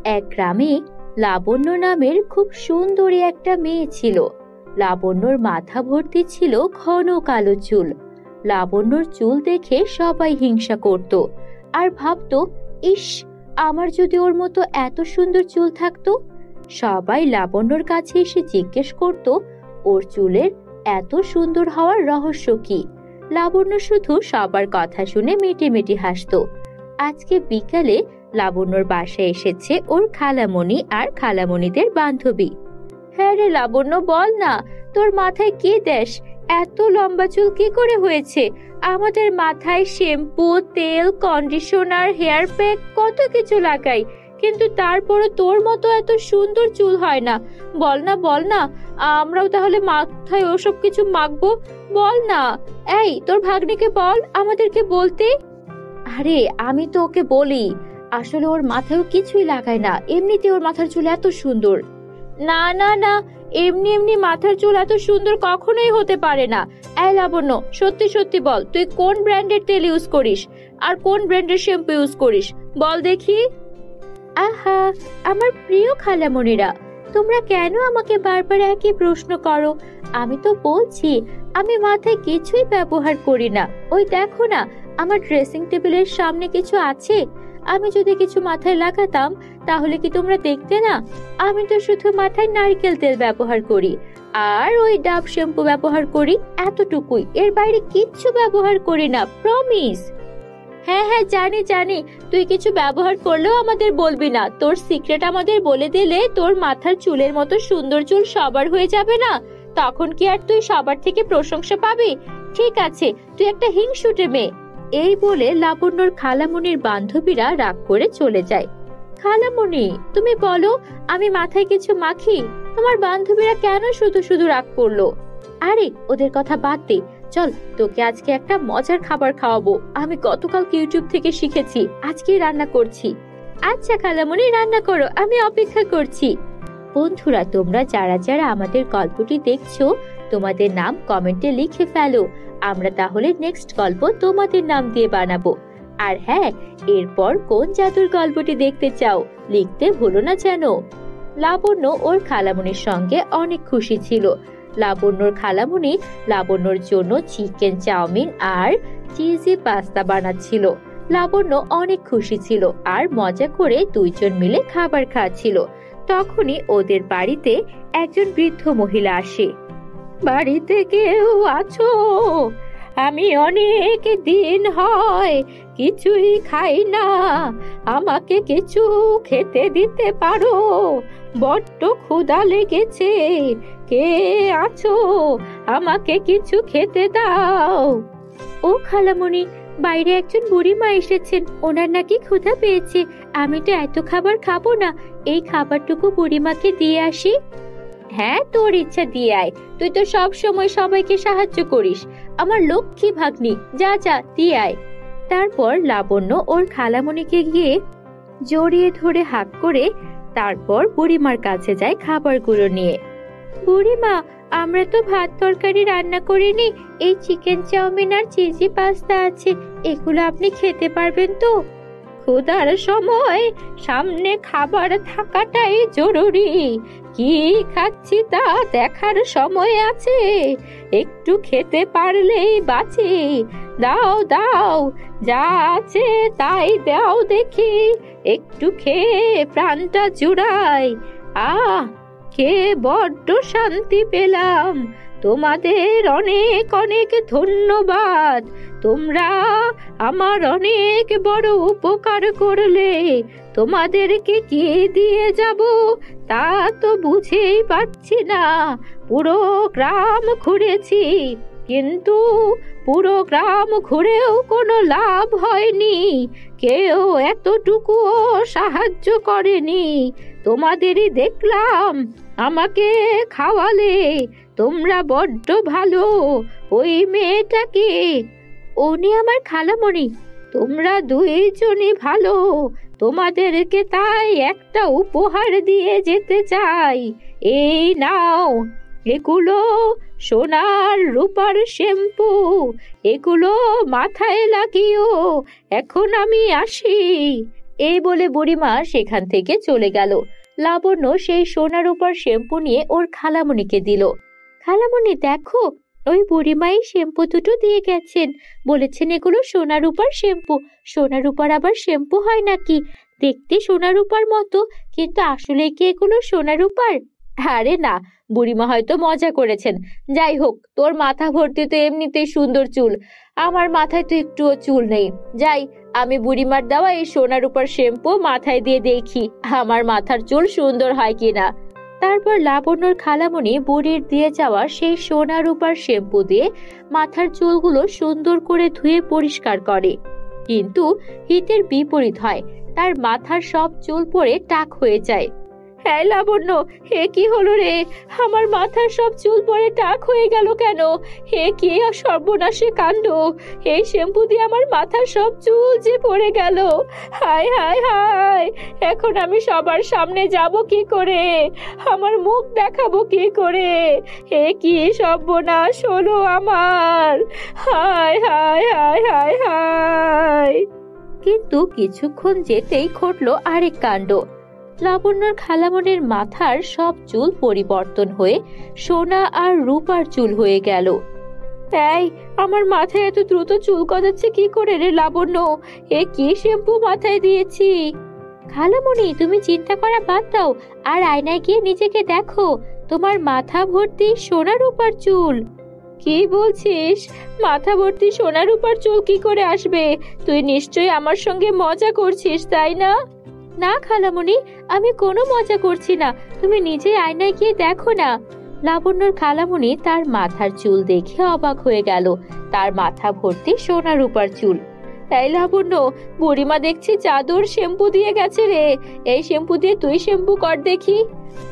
এক গ্রামে লাবণ্য নামের খুব সুন্দরী একটা মেয়ে ছিল। লাবণ্যর মাথা ভর্তি ছিল ঘন কালো চুল। লাবণ্যর চুল দেখে সবাই হিংসা করত আর ভাবতো, ইস, আমার যদি ওর মতো এত সুন্দর চুল থাকতো। সবাই লাবণ্যর কাছে এসে জিজ্ঞেস করত, ওর চুলের এত সুন্দর হওয়ার রহস্য কি। লাবণ্য শুধু সবার কথা শুনে মেটে মেটে হাসতো। আজকে বিকালে লাবণ্যর বাসায় এসেছে ওর খালামণি আর খালামণিদের বান্ধবী। হ্যাঁ রে লাবণ্য, বল না, তোর মাথায় কি দেশ? এত লম্বা চুল কি করে হয়েছে? আমাদের মাথায় শ্যাম্পু, তেল, কন্ডিশনার, হেয়ার প্যাক কত কিছু লাগাই, কিন্তু তারপরে তোর মতো এত সুন্দর চুল হয় না। বল না, বল না, আমরাও তাহলে মাথায় ওসব কিছু মাখবো। বল না, এই তোর ভাগ্নিকে বল আমাদেরকে বলতে। আরে আমি তো ওকে বলি, আসলে ওর মাথায়ও কিছুই লাগায় না, এমনিতে ওর মাথার চুল এত সুন্দর। না না না, এমনি এমনি মাথার চুল এত সুন্দর কখনোই হতে পারে না। এই লাবণ্য, সত্যি সত্যি বল, তুই কোন ব্র্যান্ডের তেল ইউজ করিস আর কোন ব্র্যান্ডের শ্যাম্পু ইউজ করিস, বল দেখি। আহা, আমার প্রিয় খালামণিরা, তোমরা কেন আমাকে বারবার একই প্রশ্ন করো? আমি তো বলছি আমি মাথায় কিছুই ব্যবহার করি না। ওই দেখো না, আমার ড্রেসিং টেবিলের সামনে কিছু আছে। আমি যদি কিছু মাথায় লাগাতাম তাহলে কি তোমরা দেখতে না? আমি তো শুধু মাথায় নারকেল তেল ব্যবহার করি আর ওই ডাব শ্যাম্পু ব্যবহার করি, এতটুকুই, এর বাইরে কিচ্ছু ব্যবহার করি না, প্রমিস। হ্যাঁ হ্যাঁ, জানি জানি, তুই কিছু ব্যবহার করলেও আমাদের বলবি না। তোর সিক্রেট আমাদের বলে দিলে তোর মাথার চুলের মতো সুন্দর চুল সবার হয়ে যাবে না? তখন কি আর তুই সবার থেকে প্রশংসা পাবি? ঠিক আছে, তুই একটা হিংসুটে মেয়ে। এই বলে লাবণ্যর খালামণির বান্ধবীরা রাগ করে চলে যায়। খালামণি, তুমি বলো, আমি মাথায় কিছু মাখি? তোমার বান্ধবীরা কেন শুধু শুধু রাগ করলো? আরে ওদের কথা বাদ দে, চল তোকে আজকে একটা মজার খাবার খাওয়াবো। আমি গতকাল ইউটিউব থেকে শিখেছি, আজকে রান্না করছি। আচ্ছা খালামণি, রান্না করো, আমি অপেক্ষা করছি। বন্ধুরা, তোমরা যারা যারা আমাদের গল্পটি দেখছো, তোমাদের নাম কমেন্টে লিখে ফেলো। আমরা তাহলে নেক্সট গল্প তোমাদের নাম দিয়ে বানাবো। আর হ্যাঁ, এরপর কোন জাদুর গল্পটি দেখতে চাও লিখতে ভুলো না যেন। লাবণ্য ওর খালামণির সঙ্গে অনেক খুশি ছিল। লাবণ্যর খালামণি লাবণ্যর জন্য চিকেন চাউমিন আর চিজি পাস্তা বানাচ্ছিল। লাবণ্য অনেক খুশি ছিল আর মজা করে দুইজন মিলে খাবার খাচ্ছিল। তখনই ওদের বাড়িতে একজন বৃদ্ধ মহিলা আসে। বাড়িতে কেউ আছো? আমি অনেক দিন হয় কিছুই খাই না, আমাকে কিছু খেতে দিতে পারো? বড্ড ক্ষুধা লেগেছে। কে আছো? আমাকে কিছু খেতে দাও। ও খালামণি, বাইরে একজন বুড়িমা এসেছেন, ওনার নাকি ক্ষুধা পেয়েছে। আমি তো এত খাবার খাবো না, এই খাবারটুকু বুড়িমাকে দিয়ে আসি। হ্যাঁ, তোর ইচ্ছা দিয়ে আয়, তুই তো সব সময় সবাইকে সাহায্য করিস। আমার লক্ষ্মী ভাগ্নি, যা যা দিয়ে আয়। তারপর লাবণ্য ওর খালামণিকে গিয়ে জড়িয়ে ধরে হাত করে তারপর বুড়িমার কাছে যায় খাবারগুলো নিয়ে। বুড়িমা, আমরা তো ভাত তরকারি রান্না করিনি, এই চিকেন চাউমিন আর চিজি পাস্তা আছে, এগুলো আপনি খেতে পারবেন তো? ক্ষুধার সময় সামনে খাবার থাকাটাই জরুরি। কি খাচ্ছি তা দেখার সময় আছে? একটু খেতে পারলেই বাঁচি। দাও দাও, যা আছে তাই দাও দেখি, একটু খেয়ে প্রাণটা জুড়াই। আহ, খেয়ে বড্ড শান্তি পেলাম। তোমাদের অনেক অনেক ধন্যবাদ, তোমরা আমার অনেক বড় উপকার করলে। তোমাদেরকে কি দিয়ে যাব তা তো বুঝেই পাচ্ছি না। পুরো গ্রাম ঘুরেছি, কিন্তু পুরো গ্রাম ঘুরেও কোনো লাভ হয়নি, কেউ এতটুকুও সাহায্য করেনি। তোমাদেরই দেখলাম আমাকে খাওয়ালে, তোমরা বড্ড ভালো। ওই মেয়েটাকে, উনি আমার খালামণি। তোমরা দুইজনই ভালো, তোমাদেরকে তাই একটা উপহার দিয়ে যেতে চাই। এই নাও, এগুলো সোনার রূপার শ্যাম্পু, এগুলো মাথায় লাগিও। এখন আমি আসি। এই বলে বুড়িমা সেখান থেকে চলে গেল। লাবণ্য সেই সোনা রূপার শ্যাম্পু নিয়ে ওর খালামণিকে দিল। খালামণি দেখো, ওই বুড়িমাই শ্যাম্পু দুটো দিয়ে গেছেন, বলেছেন এগুলো সোনা রূপার শ্যাম্পু। সোনা রূপার আবার শ্যাম্পু হয় নাকি? দেখতে সোনা রূপার মতো, কিন্তু আসলে কি এগুলো সোনা রূপার? আরে না, বুড়িমা হয়তো মজা করেছেন। যাই হোক, তোর মাথা ভর্তি তো এমনিতেই সুন্দর চুল, আমার মাথায় তো একটুও চুল নেই। যাই, আমি বুড়িমার দেওয়া এই সোনা রূপার শ্যাম্পু মাথায় দিয়ে দেখি আমার মাথার চুল সুন্দর হয় কিনা। তারপর লাবণ্যর খালামণি বুড়ির দিয়ে যাওয়া সেই সোনা রূপার শ্যাম্পু দিয়ে মাথার চুলগুলো সুন্দর করে ধুয়ে পরিষ্কার করে। কিন্তু হিতের বিপরীত হয়, তার মাথার সব চুল পড়ে টাক হয়ে যায়। হ্যাঁ লাবণ্য, হে কি হলো রে? আমার মাথার সব চুল পড়ে টাক হয়ে গেল কেন? হে কি সর্বনাশে কাণ্ড! এই শ্যাম্পু দিয়ে আমার মাথার সব চুল যে পড়ে গেল। হায় হায় হায়, এখন আমি সবার সামনে যাব কি করে? আমার মুখ দেখাবো কি করে? হে কি সর্বনাশ হলো আমার! হায় হায় হায় হায় হায়। কিন্তু কিছুক্ষণ যেতেই ঘটলো আরেক কাণ্ড। লাবণ্যর খালামণির মাথার সব চুল পরিবর্তন হয়ে সোনা আর রূপার চুল হয়ে গেল। এই, আমার মাথায় এত দ্রুত চুল গজাচ্ছে কি করে রে লাবণ্য? এ কি শ্যাম্পু মাথায় দিয়েছি? খালামণি, তুমি চিন্তা করা বাদ দাও, আর আয়নায় গিয়ে নিজেকে দেখো, তোমার মাথা ভর্তি সোনা রূপার চুল। কি বলছিস? মাথা ভর্তি সোনা রূপার চুল কি করে আসবে? তুই নিশ্চয়ই আমার সঙ্গে মজা করছিস, তাই না? না খালামণি, আমি কোনো মজা করছি না, তুমি নিজে আয়নায় গিয়ে দেখো না। লাবণ্যর খালামণি তার মাথার চুল দেখে অবাক হয়ে গেল। তার মাথা ভর্তি সোনা রূপার চুল। তাই লাবণ্য, বুড়িমা দেখছি জাদুর শ্যাম্পু দিয়ে গেছে রে। এই শ্যাম্পু দিয়ে তুই শ্যাম্পু কর দেখি।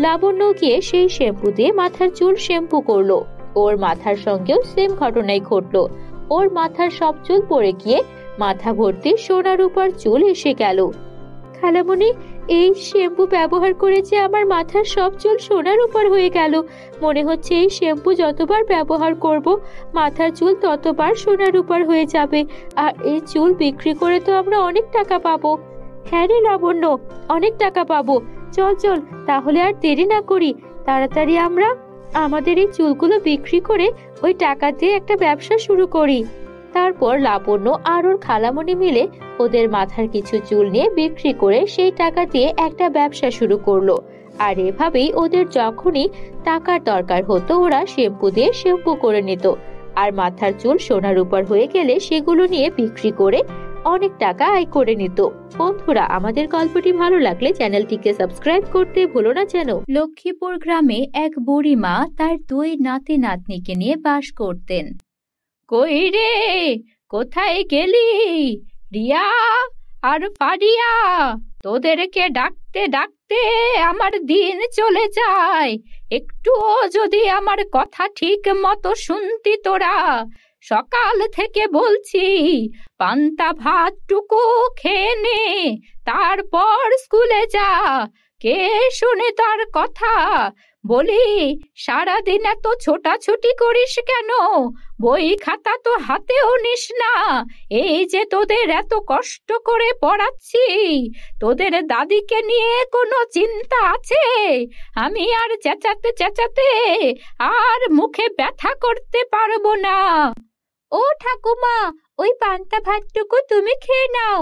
লাবণ্য গিয়ে সেই শ্যাম্পু দিয়ে মাথার চুল শ্যাম্পু করলো। ওর মাথার সঙ্গেও সেম ঘটনাই ঘটলো। ওর মাথার সব চুল পড়ে গিয়ে মাথা ভর্তি সোনা রূপার চুল এসে গেল। খালামণি, এই শ্যাম্পু ব্যবহার করেছে আমার মাথার সব চুল সোনার উপর হয়ে গেল। মনে হচ্ছে এই শ্যাম্পু যতবার ব্যবহার করব, মাথার চুল ততবার সোনার উপর হয়ে যাবে। আর এই চুল বিক্রি করে তো আমরা অনেক টাকা পাবো। হ্যাঁ রে লাবণ্য, অনেক টাকা পাবো। চল চল, তাহলে আর দেরি না করি, তাড়াতাড়ি আমরা আমাদের এই চুলগুলো বিক্রি করে ওই টাকা দিয়ে একটা ব্যবসা শুরু করি। তারপর লাবণ্য আর ওর খালামণি মিলে ওদের মাথার কিছু চুল নিয়ে বিক্রি করে সেই টাকা দিয়ে একটা ব্যবসা শুরু করলো। আর এভাবেই ওদের যখনই টাকার দরকার হতো, ওরা শ্যাম্পু দিয়ে শ্যাম্পু করে নিত। আর মাথার চুল সোনার উপর হয়ে গেলে সেগুলো নিয়ে বিক্রি করে অনেক টাকা আয় করে নিত। বন্ধুরা, আমাদের গল্পটি ভালো লাগলে চ্যানেলটিকে সাবস্ক্রাইব করতে ভুলো না যেন। লক্ষ্মীপুর গ্রামে এক বুড়িমা তার দুই নাতি নাতনিকে নিয়ে বাস করতেন। কই রে, কোথায় গেলি? রিয়া আর ফারিয়া, তোদেরকে ডাকতে ডাকতে আমার দিন চলে যায়। একটুও যদি আমার কথা ঠিক মতো শুনতি তোরা। সকাল থেকে বলছি পান্তা ভাতটুকু খেয়ে নে, তারপর স্কুলে যা। কে শুনে তার কথা? বলি, সারাদিন এত ছোটাছুটি করিস কেন? বই খাতা তো হাতেও নিস না। এই যে তোদের এত কষ্ট করে পড়াচ্ছি, তোদের দাদিকে নিয়ে কোনো চিন্তা আছে? আমি আর চেঁচাতে চেঁচাতে আর মুখে ব্যথা করতে পারবো না। ও ঠাকুমা, ওই পান্তা ভাতটুকু তুমি খেয়ে নাও,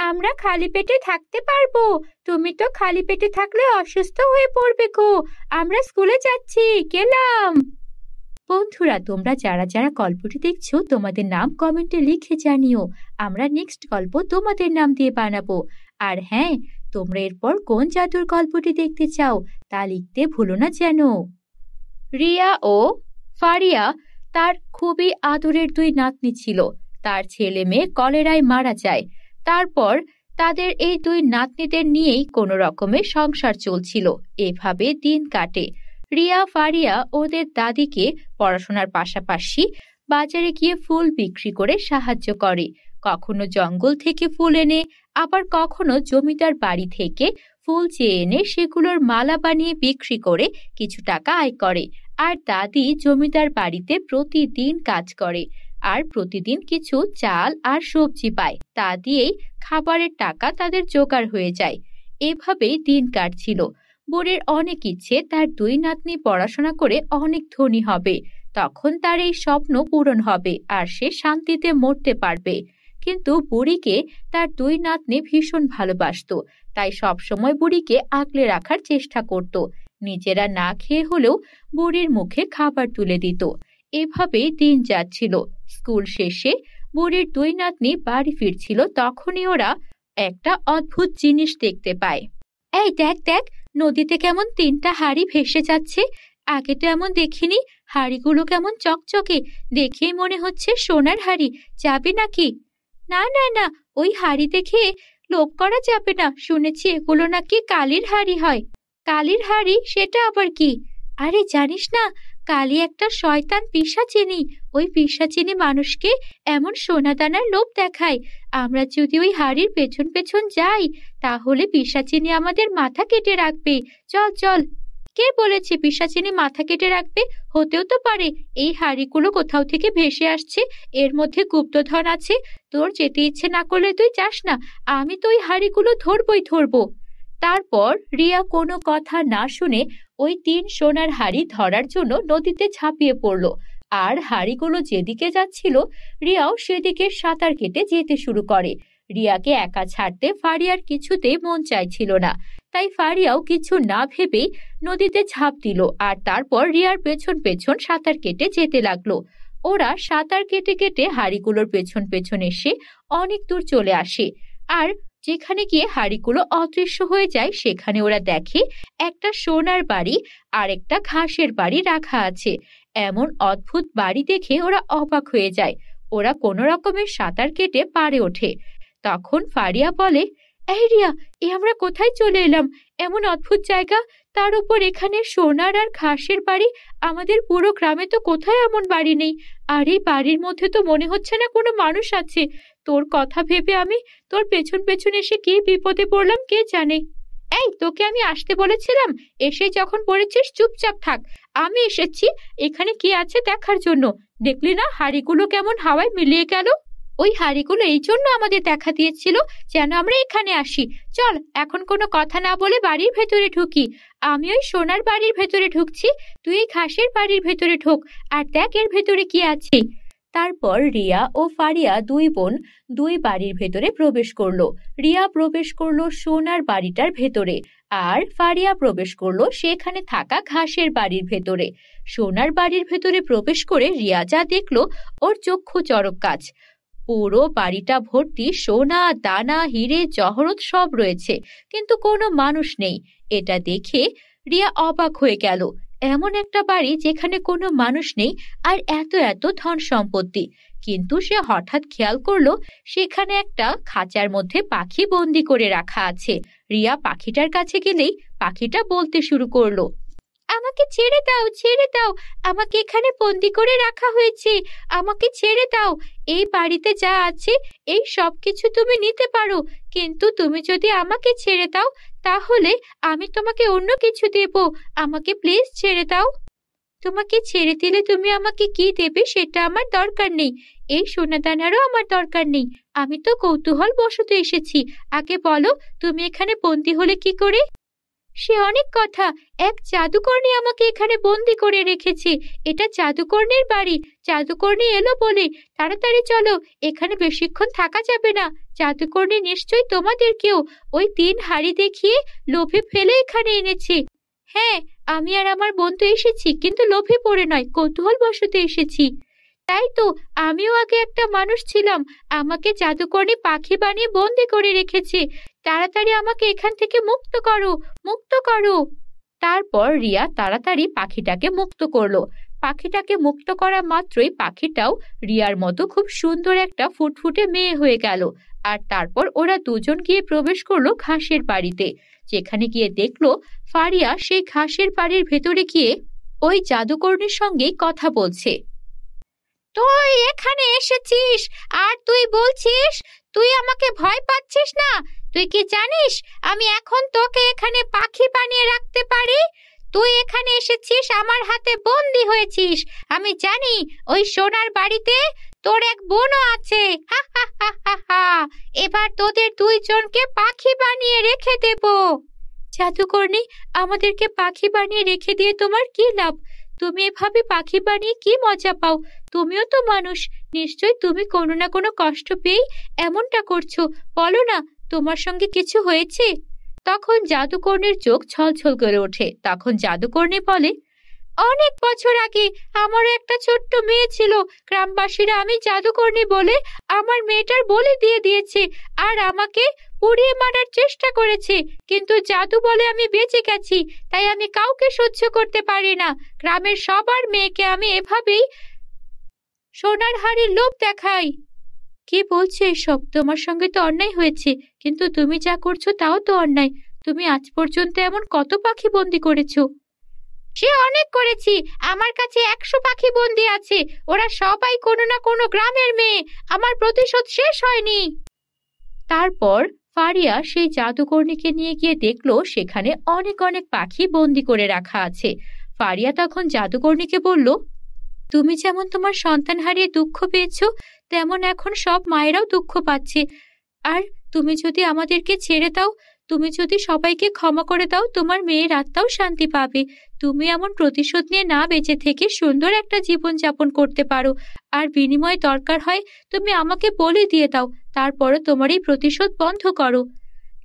আমরা খালি পেটে থাকতে পারবো। তুমি তো খালি পেটে থাকলে অসুস্থ হয়ে পড়বে গো। আমরা স্কুলে যাচ্ছি, গেলাম। বন্ধুরা, তোমরা যারা যারা গল্পটি দেখছো, তোমাদের নাম কমেন্টে লিখে জানিও। আমরা নেক্সট গল্প তোমাদের নাম দিয়ে বানাবো। আর হ্যাঁ, তোমরা এরপর কোন জাদুর গল্পটি দেখতে চাও তা লিখতে ভুলো না যেন। রিয়া ও ফারিয়া তার খুবই আদরের দুই নাতনি ছিল। তার ছেলে মেয়ে কলেরায় মারা যায়। তারপর তাদের এই দুই নাতনিদের নিয়েই কোনো রকমের সংসার চলছিল। এভাবে দিন কাটে। রিয়া ফারিয়া ওদের দাদিকে পড়াশোনার পাশাপাশি বাজারে গিয়ে ফুল বিক্রি করে সাহায্য করে। কখনো জঙ্গল থেকে ফুল এনে, আবার কখনো জমিদার বাড়ি থেকে ফুল চেয়ে এনে সেগুলোর মালা বানিয়ে বিক্রি করে কিছু টাকা আয় করে। আর দাদি জমিদার বাড়িতে প্রতিদিন কাজ করে। আর প্রতিদিন কিছু চাল আর সবজি পায়। তা দিয়েই খাবারের টাকা তাদের জোগাড় হয়ে যায়। এভাবেই দিন কাটছিল। বুড়ির অনেক ইচ্ছে তার দুই নাতনি পড়াশোনা করে অনেক ধনী হবে, তখন তার এই স্বপ্ন পূরণ হবে আর সে শান্তিতে মরতে পারবে। কিন্তু বুড়িকে তার দুই নাতনি ভীষণ ভালোবাসতো, তাই সবসময় বুড়িকে আগলে রাখার চেষ্টা করত। নিজেরা না খেয়ে হলেও বুড়ির মুখে খাবার তুলে দিত। এভাবেই দিন যাচ্ছিল। স্কুল শেষে বুড়ির দুই নাতনি বাড়ি ফিরছিল, তখনই ওরা একটা অদ্ভুত জিনিস দেখতে পায়। এই দেখ দেখ, নদীতে কেমন তিনটা হাঁড়ি ভেসে যাচ্ছে। আগে তো এমন দেখিনি। হাঁড়িগুলো কেমন চকচকে, দেখেই মনে হচ্ছে সোনার হাঁড়ি। যাবে নাকি? না না না, ওই হাঁড়ি দেখে লোভ করা যাবে না। শুনেছি এগুলো নাকি কালির হাঁড়ি হয়। কালির হাঁড়ি? সেটা আবার কি? আরে জানিস না, কালি একটা শয়তান পিশাচিনী। ওই পিশাচিনী মানুষকে এমন সোনাদানার লোভ দেখায়। আমরা যদি ওই হাঁড়ির পেছন পেছন যাই, তাহলে পিশাচিনী আমাদের মাথা কেটে রাখবে। চল চল। কে বলেছে পিশাচিনী মাথা কেটে রাখবে? হতেও তো পারে এই হাঁড়িগুলো কোথাও থেকে ভেসে আসছে, এর মধ্যে গুপ্তধন আছে। তোর যেতে ইচ্ছে না করলে তুই যাস না, আমি তো ওই হাঁড়িগুলো ধরবই ধরবো। তারপর রিয়া কোনো কথা না শুনে ওই তিন সোনার হাঁড়ি ধরার জন্য নদীতে ঝাঁপিয়ে পড়ল। আর হাঁড়িগুলো যেদিকে যাচ্ছিল, রিয়াও সেদিকে সাঁতার কেটে যেতে শুরু করে। রিয়াকে একা ছাড়তে ফারিয়ার কিছুতেই মন চাইছিল না, তাই ফারিয়াও কিছু না ভেবেই নদীতে ঝাঁপ দিল আর তারপর রিয়ার পেছন পেছন সাঁতার কেটে যেতে লাগলো। ওরা সাঁতার কেটে কেটে হাঁড়িগুলোর পেছন পেছন এসে অনেক দূর চলে আসে। আর যেখানে গিয়ে হাঁড়িগুলো অদৃশ্য হয়ে যায়, সেখানে ওরা দেখে একটা সোনার বাড়ি আর একটা ঘাসের বাড়ি রাখা আছে। এমন অদ্ভুত বাড়ি দেখে ওরা অবাক হয়ে যায়। ওরা কোনো রকমের সাঁতার কেটে পাড়ে ওঠে। তখন ফারিয়া বলে, এই রিয়া, আমরা কোথায় চলে এলাম? এমন অদ্ভুত জায়গা, তার উপর এখানে সোনার আর ঘাসের বাড়ি। আমাদের পুরো গ্রামে তো কোথায় এমন বাড়ি নেই। আর এই বাড়ির মধ্যে তো মনে হচ্ছে না কোনো মানুষ আছে। তোর কথা ভেবে আমি তোর পেছন পেছন এসে কি বিপদে পড়লাম কে জানে। এই, তোকে আমি আসতে বলেছিলাম, এসে যখন পড়েছিস চুপচাপ থাক। আমি এসেছি এখানে কি আছে দেখার জন্য। দেখলি না হাঁড়িগুলো কেমন হাওয়ায় মিলিয়ে গেল? ওই হাঁড়িগুলো এই জন্য আমাদের দেখা দিয়েছিল যেন আমরা এখানে আসি। চল এখন কোনো কথা না বলে বাড়ির ভেতরে ঢুকি। আমি ওই সোনার বাড়ির ভেতরে ঢুকছি, তুই এই ঘাসের বাড়ির ভেতরে ঢোক আর দেখ এর ভেতরে কি আছে। তারপর রিয়া ও ফারিয়া দুই বোন দুই বাড়ির ভেতরে প্রবেশ করলো। রিয়া প্রবেশ করলো সোনার বাড়িটার ভেতরে, আর ফারিয়া প্রবেশ করলো সেখানে থাকা ঘাসের বাড়ির ভেতরে। সোনার বাড়ির ভেতরে প্রবেশ করে রিয়া যা দেখলো, ওর চক্ষু চড়ক গাছ। পুরো বাড়িটা ভর্তি সোনা দানা হিরে জহরত সব রয়েছে, কিন্তু কোনো মানুষ নেই। এটা দেখে রিয়া অবাক হয়ে গেল। এমন একটা বাড়ি যেখানে কোনো মানুষ নেই আর এত এত ধন সম্পত্তি। কিন্তু সে হঠাৎ খেয়াল করলো সেখানে একটা খাঁচার মধ্যে পাখি বন্দি করে রাখা আছে। রিয়া পাখিটার কাছে গেলেই পাখিটা বলতে শুরু করলো, আমাকে ছেড়ে দাও, ছেড়ে দাও। আমাকে এখানে বন্দি করে রাখা হয়েছে। আমাকে ছেড়ে দাও। এই বাড়িতে যা আছে এই সব কিছু তুমি নিতে পারো, কিন্তু তুমি যদি আমাকে ছেড়ে দাও তাহলে আমি তোমাকে অন্য কিছু দেব। আমাকে প্লিজ ছেড়ে দাও। তোমাকে ছেড়ে দিলে তুমি আমাকে কি দেবে সেটা আমার দরকার নেই। এই সোনাদানারও আমার দরকার নেই। আমি তো কৌতূহল বশত এসেছি। আগে বলো, তুমি এখানে বন্দি হলে কি করে? সে অনেক কথা। এক জাদুকর্ণী আমাকে এখানে বন্দি করে রেখেছে। এটা জাদুকর্ণীর বাড়ি। জাদুকর্ণী এলো বলে। তাড়াতাড়ি চলো, এখানে বেশিক্ষণ থাকা যাবে না। জাদুকর্ণী নিশ্চয়ই তোমাদেরকেও ওই তিন হাঁড়ি দেখিয়ে লোভে ফেলে এখানে এনেছে। হ্যাঁ, আমি আর আমার বন্ধু এসেছি, কিন্তু লোভে পড়ে নয়, কৌতূহল বশত এসেছি। তাই তো, আমিও আগে একটা মানুষ ছিলাম। আমাকে জাদুকর্ণী পাখি বানিয়ে বন্দি করে রেখেছে। তাড়াতাড়ি আমাকে এখান থেকে মুক্ত করো, মুক্ত করো। তারপর রিয়া তাড়াতাড়ি পাখিটাকে মুক্ত করলো। পাখিটাকে মুক্ত করা মাত্রই পাখিটাও রিয়ার মতো খুব সুন্দর একটা ফুটফুটে মেয়ে হয়ে গেল। আর তারপর ওরা দুজন গিয়ে প্রবেশ করলো ঘাসের বাড়িতে, যেখানে গিয়ে দেখলো ফারিয়া সেই ঘাসের বাড়ির ভেতরে গিয়ে ওই জাদুকর্ণীর সঙ্গে কথা বলছে। তুই এখানে এসেছিস আর তুই বলছিস তুই আমাকে ভয় পাচ্ছিস না? তুই কি জানিস আমি এখন তোকে এখানে পাখি বানিয়ে রাখতে পারি? তুই এখানে এসেছিস, আমার হাতে বন্দি হয়েছিস। আমি জানি ওই সোনার বাড়িতে তোর এক বোনও আছে। হা হা হা হা হা। এবার তোদের দুইজনকে পাখি বানিয়ে রেখে দেব। জাদুকরনী, আমাদেরকে পাখি বানিয়ে রেখে দিয়ে তোমার কি লাভ? তুমি এভাবে পাখি বানিয়ে কি মজা পাও? তুমিও তো মানুষ, নিশ্চয়ই তুমি কোনো না কোনো কষ্ট পেয়ে এমনটা করছো। বলো না, তোমার সঙ্গে কিছু হয়েছে? তখন জাদুকরনীর চোখ ছলছল করে ওঠে। তখন জাদুকরনী বলে, অনেক বছর আগে আমারও একটা ছোট্ট মেয়ে ছিল। গ্রামবাসীরা আমি জাদুকরনী বলে আমার মেয়েটার বলি দিয়ে দিয়েছে, আর আমাকে পুড়িয়ে মারার চেষ্টা করেছে। কিন্তু জাদু বলে আমি বেঁচে গেছি, তাই আমি কাউকে সহ্য করতে পারি না। গ্রামের সবার মেয়েকে আমি এভাবেই সোনার হাড়ির লোভ দেখাই। কি বলছো এসব? তোমার সঙ্গে তো অন্যায় হয়েছে, কিন্তু তুমি যা করছো তাও তো অন্যায়। তুমি আজ পর্যন্ত এমন কত পাখি বন্দি করেছো? সে অনেক করেছি। আমার কাছে 100 পাখি বন্দি আছে। ওরা সবাই কোনো না কোনো গ্রামের মেয়ে। আমার প্রতিশোধ শেষ হয়নি। তারপর ফারিয়া সেই জাদুকরনীকে নিয়ে গিয়ে দেখলো সেখানে অনেক অনেক পাখি বন্দি করে রাখা আছে। ফারিয়া তখন জাদুকরনীকে বলল, তুমি যেমন তোমার সন্তান হারিয়ে দুঃখ পেয়েছো, তেমন এখন সব মায়েরাও দুঃখ পাচ্ছে। আর তুমি যদি আমাদেরকে ছেড়ে দাও, তুমি যদি সবাইকে ক্ষমা করে দাও, তোমার মেয়ের আত্মাও শান্তি পাবে। তুমি এমন প্রতিশোধ নিয়ে না বেঁচে থেকে সুন্দর একটা জীবন যাপন করতে পারো। আর বিনিময়ে দরকার হয় তুমি আমাকে বলি দিয়ে দাও, তারপরও তোমার এই প্রতিশোধ বন্ধ করো।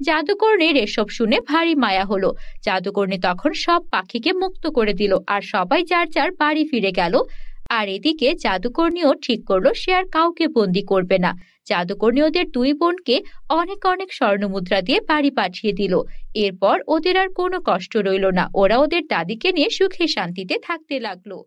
জাদুকরনীর এসব শুনে ভারী মায়া হলো। জাদুকরনী তখন সব পাখিকে মুক্ত করে দিল, আর সবাই যার যার বাড়ি ফিরে গেল। আর এদিকে জাদুকরনীও ঠিক করলো সে আর কাউকে বন্দি করবে না। জাদুকরনী ওদের দুই বোনকে অনেক অনেক স্বর্ণমুদ্রা দিয়ে বাড়ি পাঠিয়ে দিল। এরপর ওদের আর কোনো কষ্ট রইল না। ওরা ওদের দাদিকে নিয়ে সুখে শান্তিতে থাকতে লাগলো।